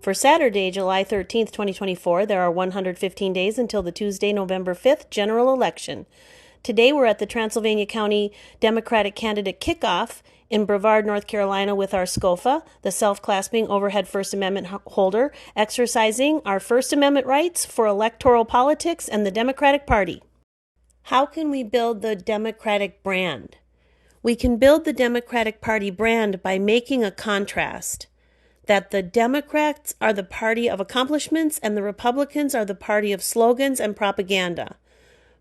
For Saturday, July 13th, 2024, there are 115 days until the Tuesday, November 5th general election. Today we're at the Transylvania County Democratic candidate Kickoff in Brevard, North Carolina with our SCOFAH, the self-clasping overhead First Amendment holder, exercising our First Amendment rights for electoral politics and the Democratic Party. How can we build the Democratic brand? We can build the Democratic Party brand by making a contrast that the Democrats are the party of accomplishments and the Republicans are the party of slogans and propaganda.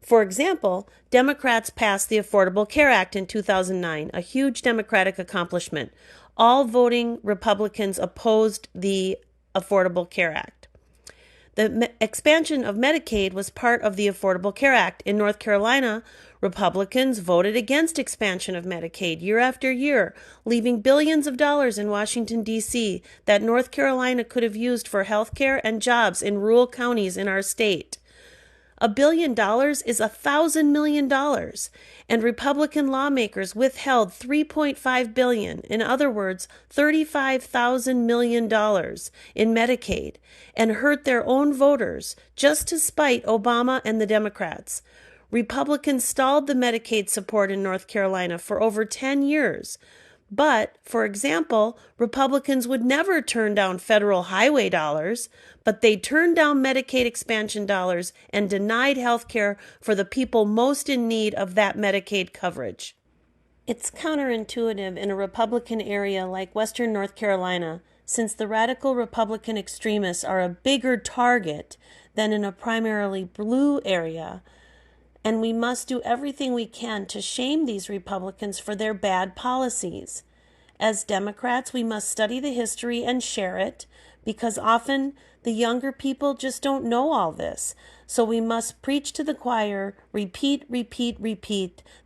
For example, Democrats passed the Affordable Care Act in 2009, a huge Democratic accomplishment. All voting Republicans opposed the Affordable Care Act. The expansion of Medicaid was part of the Affordable Care Act. In North Carolina, Republicans voted against expansion of Medicaid year after year, leaving billions of dollars in Washington, D.C. that North Carolina could have used for health care and jobs in rural counties in our state. $1 billion is $1,000 million, and Republican lawmakers withheld $3.5 billion, in other words, $35,000 million in Medicaid, and hurt their own voters just to spite Obama and the Democrats. Republicans stalled the Medicaid support in North Carolina for over 10 years. But, for example, Republicans would never turn down federal highway dollars, but they turned down Medicaid expansion dollars and denied health care for the people most in need of that Medicaid coverage. It's counterintuitive in a Republican area like Western North Carolina, since the radical Republican extremists are a bigger target than in a primarily blue area, and we must do everything we can to shame these Republicans for their bad policies. As Democrats, we must study the history and share it, because often the younger people just don't know all this. So we must preach to the choir, repeat,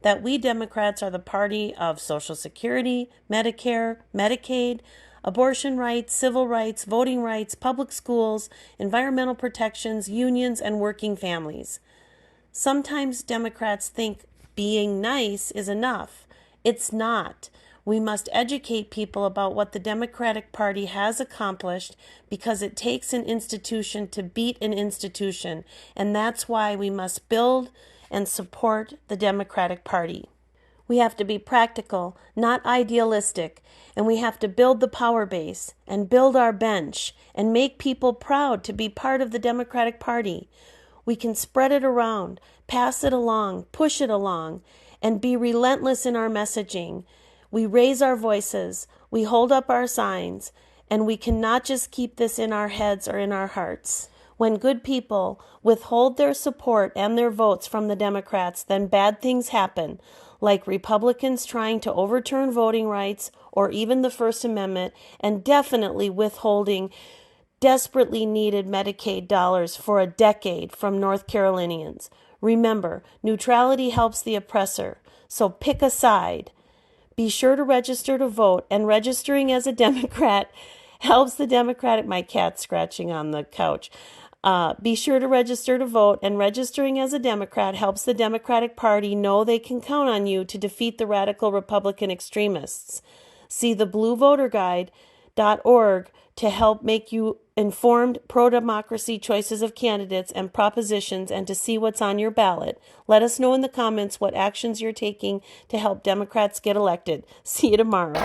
that we Democrats are the party of Social Security, Medicare, Medicaid, abortion rights, civil rights, voting rights, public schools, environmental protections, unions, and working families. Sometimes Democrats think being nice is enough. It's not. We must educate people about what the Democratic Party has accomplished, because it takes an institution to beat an institution, and that's why we must build and support the Democratic Party. We have to be practical, not idealistic, and we have to build the power base and build our bench and make people proud to be part of the Democratic Party. We can spread it around, pass it along, push it along, and be relentless in our messaging. We raise our voices, we hold up our signs, and we cannot just keep this in our heads or in our hearts. When good people withhold their support and their votes from the Democrats, then bad things happen, like Republicans trying to overturn voting rights or even the First Amendment, and definitely withholding desperately needed Medicaid dollars for a decade from North Carolinians. Remember, neutrality helps the oppressor, so pick a side. Be sure to register to vote, and registering as a Democrat helps the Democratic... My cat's scratching on the couch. Be sure to register to vote, and registering as a Democrat helps the Democratic Party know they can count on you to defeat the radical Republican extremists. See the bluevoterguide.org to help make you informed pro-democracy choices of candidates and propositions, and to see what's on your ballot. Let us know in the comments what actions you're taking to help Democrats get elected. See you tomorrow.